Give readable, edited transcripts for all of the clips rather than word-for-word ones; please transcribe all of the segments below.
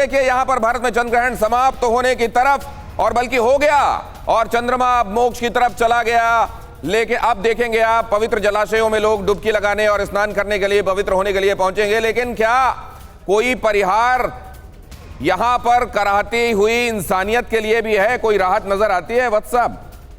देखिए यहां पर भारत में चंद्र ग्रहण समाप्त होने की तरफ, और बल्कि हो गया, और चंद्रमा अब मोक्ष की तरफ चला गया। लेकिन अब देखेंगे आप पवित्र जलाशयों में लोग डुबकी लगाने और स्नान करने के लिए, पवित्र होने के लिए पहुंचेंगे। लेकिन क्या कोई परिहार यहां पर कराहती हुई इंसानियत के लिए भी है? कोई राहत नजर आती है वत्स साहब?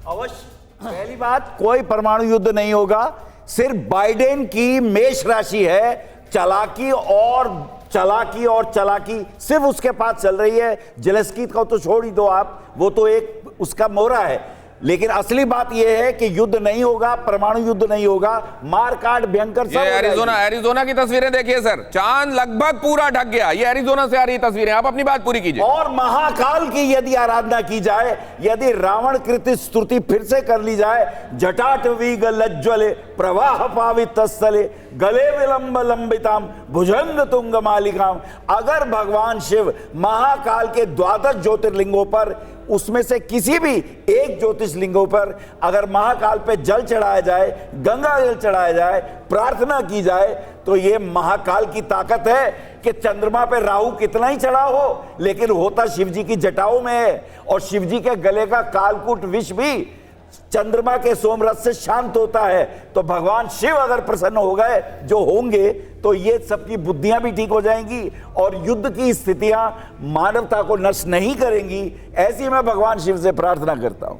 अवश्य। पहली बात, कोई परमाणु युद्ध नहीं होगा। सिर्फ बाइडेन की मेष राशि है, चालाकी और चालाकी सिर्फ उसके पास चल रही है। जेलेंस्की को तो छोड़ ही दो आप, वो तो एक उसका मोहरा है। लेकिन असली बात यह है कि युद्ध नहीं होगा, परमाणु युद्ध नहीं होगा, मारकाट भयंकर। ये एरिजोना की तस्वीरें देखिए सर, चांद लगभग पूरा ढक गया। ये एरिजोना से आ रही तस्वीरें, आप अपनी बात पूरी कीजिए। और महाकाल की यदि आराधना की जाए, यदि रावण कृति स्तुति फिर से कर ली जाए, जटाटवी लज्ज्वले प्रवाह पावित स्थले गले विलंब लंबिताम भुजंग तुंग मालिकाम। अगर भगवान शिव महाकाल के 12 ज्योतिर्लिंगों पर, उसमें से किसी भी एक ज्योतिषलिंगों पर अगर महाकाल पे जल चढ़ाया जाए, गंगा जल चढ़ाया जाए, प्रार्थना की जाए, तो ये महाकाल की ताकत है कि चंद्रमा पे राहु कितना ही चढ़ा हो, लेकिन होता शिवजी की जटाओं में है। और शिवजी के गले का कालकूट विष भी चंद्रमा के सोमरस से शांत होता है। तो भगवान शिव अगर प्रसन्न हो गए, जो होंगे, तो ये सबकी बुद्धियां भी ठीक हो जाएंगी और युद्ध की स्थितियां मानवता को नष्ट नहीं करेंगी। ऐसी मैं भगवान शिव से प्रार्थना करता हूं।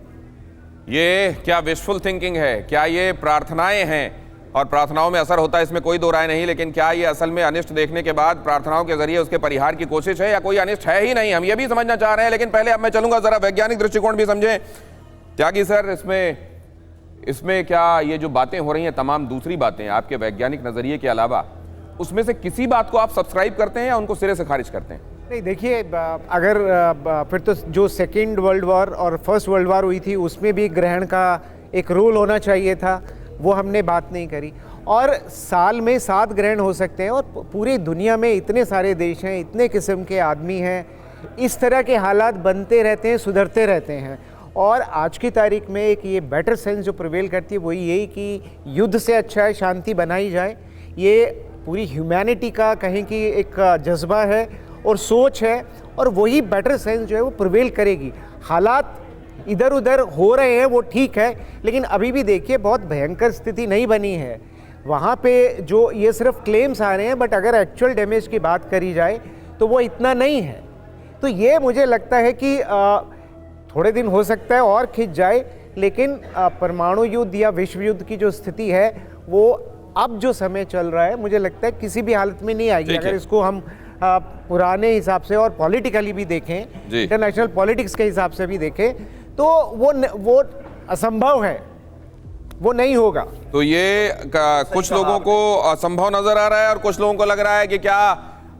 ये क्या विशफुल थिंकिंग है? क्या ये प्रार्थनाएं हैं? और प्रार्थनाओं में असर होता है, इसमें कोई दो राय नहीं। लेकिन क्या ये असल में अनिष्ट देखने के बाद प्रार्थनाओं के जरिए उसके परिहार की कोशिश है, या कोई अनिष्ट है ही नहीं? हम ये भी समझना चाह रहे हैं। लेकिन पहले अब मैं चलूंगा, जरा वैज्ञानिक दृष्टिकोण भी समझें। त्यागी सर, इसमें क्या ये जो बातें हो रही हैं, तमाम दूसरी बातें आपके वैज्ञानिक नजरिए के अलावा, उसमें से किसी बात को आप सब्सक्राइब करते हैं या उनको सिरे से खारिज करते हैं? नहीं, देखिए, अगर फिर तो जो सेकेंड वर्ल्ड वॉर और फर्स्ट वर्ल्ड वॉर हुई थी, उसमें भी ग्रहण का एक रूल होना चाहिए था, वो हमने बात नहीं करी। और साल में 7 ग्रहण हो सकते हैं, और पूरी दुनिया में इतने सारे देश हैं, इतने किस्म के आदमी हैं, इस तरह के हालात बनते रहते हैं, सुधरते रहते हैं। और आज की तारीख में एक ये बेटर सेंस जो प्रिवेल करती है, वही यही कि युद्ध से अच्छा है शांति बनाई जाए। ये पूरी ह्यूमैनिटी का कहें कि एक जज्बा है और सोच है, और वही बेटर सेंस जो है वो प्रिवेल करेगी। हालात इधर उधर हो रहे हैं, वो ठीक है, लेकिन अभी भी देखिए बहुत भयंकर स्थिति नहीं बनी है वहाँ पे। जो ये सिर्फ क्लेम्स आ रहे हैं, बट अगर एक्चुअल डैमेज की बात करी जाए तो वो इतना नहीं है। तो ये मुझे लगता है कि थोड़े दिन हो सकता है और खिंच जाए, लेकिन परमाणु युद्ध या विश्व युद्ध की जो स्थिति है वो अब जो समय चल रहा है, मुझे लगता है किसी भी हालत में नहीं आएगी। अगर इसको हम पुराने हिसाब से और पॉलिटिकली भी देखें, इंटरनेशनल पॉलिटिक्स के हिसाब से भी देखें, तो वो असंभव है, वो नहीं होगा। तो ये कुछ लोगों को असंभव नजर आ रहा है और कुछ लोगों को लग रहा है कि क्या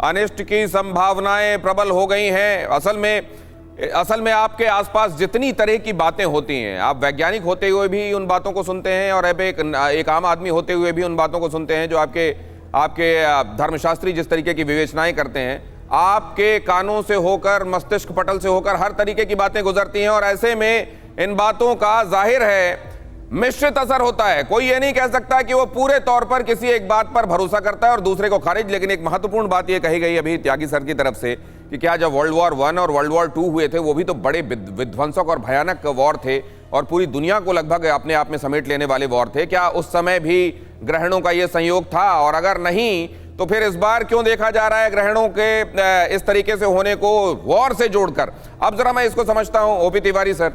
अनिष्ट की संभावनाएं प्रबल हो गई हैं। असल में आपके आसपास जितनी तरह की बातें होती हैं, आप वैज्ञानिक होते हुए भी उन बातों को सुनते हैं, और एक आम आदमी होते हुए भी उन बातों को सुनते हैं जो आपके धर्मशास्त्री जिस तरीके की विवेचनाएं करते हैं, आपके कानों से होकर, मस्तिष्क पटल से होकर हर तरीके की बातें गुजरती हैं। और ऐसे में इन बातों का जाहिर है मिश्रित असर होता है। कोई ये नहीं कह सकता कि वो पूरे तौर पर किसी एक बात पर भरोसा करता है और दूसरे को खारिज। लेकिन एक महत्वपूर्ण बात ये कही गई अभी त्यागी सर की तरफ से कि क्या जब वर्ल्ड वॉर 1 और वर्ल्ड वॉर 2 हुए थे, वो भी तो बड़े विध्वंसक और भयानक वॉर थे और पूरी दुनिया को लगभग अपने आप में समेट लेने वाले वॉर थे। क्या उस समय भी ग्रहणों का ये संयोग था? और अगर नहीं, तो फिर इस बार क्यों देखा जा रहा है ग्रहणों के इस तरीके से होने को वॉर से जोड़कर? अब जरा मैं इसको समझता हूं। ओपी तिवारी सर,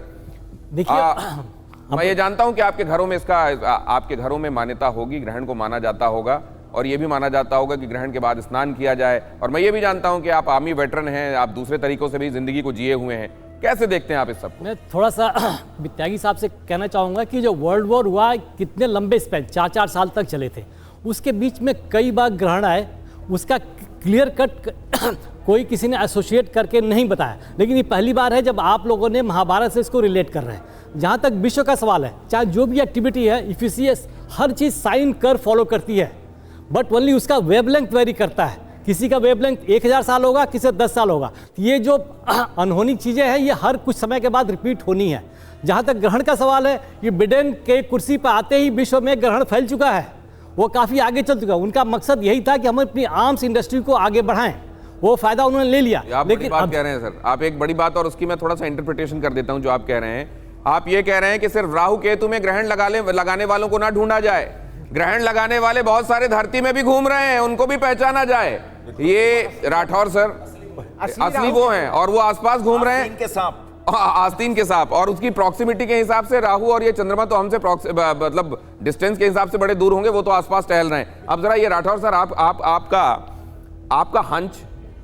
देखिए, मैं ये जानता हूं कि आपके घरों में मान्यता होगी, ग्रहण को माना जाता होगा, और ये भी माना जाता होगा कि ग्रहण के बाद स्नान किया जाए। और मैं ये भी जानता हूं कि आप आर्मी वेटरन हैं, आप दूसरे तरीकों से भी जिंदगी को जिए हुए हैं। कैसे देखते हैं आप इस सब? मैं थोड़ा सा त्यागी साहब से कहना चाहूँगा कि जो वर्ल्ड वॉर हुआ, कितने लंबे स्पैन 4-4 साल तक चले थे, उसके बीच में कई बार ग्रहण आए, उसका क्लियर कट कोई किसी ने एसोसिएट करके नहीं बताया। लेकिन ये पहली बार है जब आप लोगों ने महाभारत से इसको रिलेट कर रहे हैं। जहाँ तक विश्व का सवाल है, चाहे जो भी एक्टिविटी है, इफिशियंस हर चीज़ साइन कर फॉलो करती है, बट ओनली उसका वेवलेंथ वेरी करता है। किसी का वेवलेंथ 1000 साल होगा, किसी 10 साल होगा। ये जो अनहोनी चीज़ें हैं, ये हर कुछ समय के बाद रिपीट होनी है। जहाँ तक ग्रहण का सवाल है, ये बिडेन के कुर्सी पर आते ही विश्व में ग्रहण फैल चुका है, वो काफ़ी आगे चल चुका है। उनका मकसद यही था कि हम अपनी आर्म्स इंडस्ट्री को आगे बढ़ाएं, वो फायदा उन्होंने ले लिया। आप बड़ी बात कह रहे हैं सर, आप एक बड़ी बात, और उसकी मैं थोड़ा सा इंटरप्रिटेशन कर देता हूं जो आप कह रहे हैं। आप ये कह रहे हैं कि सिर्फ राहु केतु में ग्रहण लगाने वालों को ना ढूंढा जाए, ग्रहण लगाने वाले बहुत सारे धरती में भी घूम रहे हैं, उनको भी पहचाना जाए। ये राठौर सर असली वो हैं और वो आसपास घूम रहे हैं, के सांप, आस्तीन के सांप, और उसकी प्रॉक्सिमिटी के हिसाब से राहु और ये चंद्रमा तो हमसे मतलब डिस्टेंस के हिसाब से बड़े दूर होंगे, वो तो आसपास टहल रहे हैं। अब जरा ये राठौर सर, आपका हंच,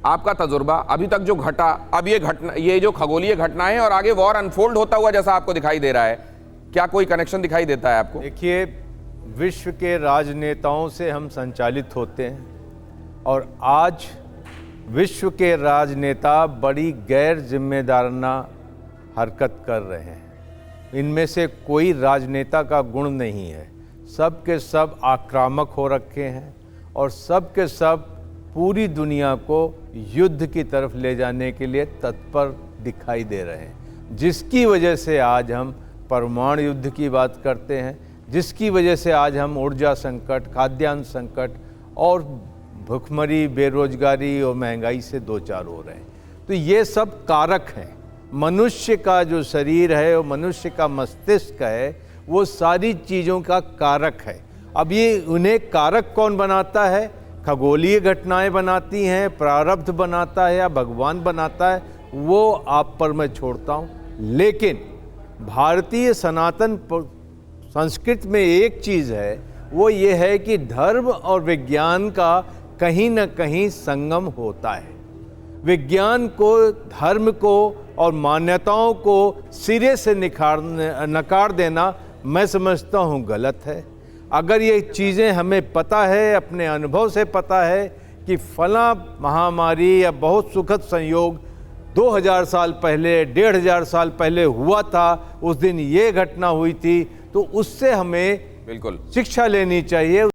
आपका तजुर्बा, अभी तक जो घटा, अब ये जो खगोलीय घटनाएं और आगे वॉर अनफोल्ड होता हुआ जैसा आपको दिखाई दे रहा है, क्या कोई कनेक्शन दिखाई देता है आपको? देखिए, विश्व के राजनेताओं से हम संचालित होते हैं और आज विश्व के राजनेता बड़ी गैर जिम्मेदाराना हरकत कर रहे हैं। इनमें से कोई राजनेता का गुण नहीं है, सब के सब आक्रामक हो रखे हैं और सब के सब पूरी दुनिया को युद्ध की तरफ ले जाने के लिए तत्पर दिखाई दे रहे हैं, जिसकी वजह से आज हम परमाणु युद्ध की बात करते हैं, जिसकी वजह से आज हम ऊर्जा संकट, खाद्यान्न संकट और भुखमरी, बेरोजगारी और महंगाई से दो चार हो रहे हैं। तो ये सब कारक हैं। मनुष्य का जो शरीर है और मनुष्य का मस्तिष्क है, वो सारी चीज़ों का कारक है। अब ये उन्हें कारक कौन बनाता है? खगोलीय घटनाएं बनाती हैं, प्रारब्ध बनाता है या भगवान बनाता है, वो आप पर मैं छोड़ता हूँ। लेकिन भारतीय सनातन संस्कृति में एक चीज़ है, वो ये है कि धर्म और विज्ञान का कहीं न कहीं संगम होता है। विज्ञान को, धर्म को और मान्यताओं को सिरे से नकार देना मैं समझता हूँ गलत है। अगर ये चीज़ें हमें पता है, अपने अनुभव से पता है कि फला महामारी या बहुत सुखद संयोग 2000 साल पहले, 1500 साल पहले हुआ था, उस दिन ये घटना हुई थी, तो उससे हमें बिल्कुल शिक्षा लेनी चाहिए।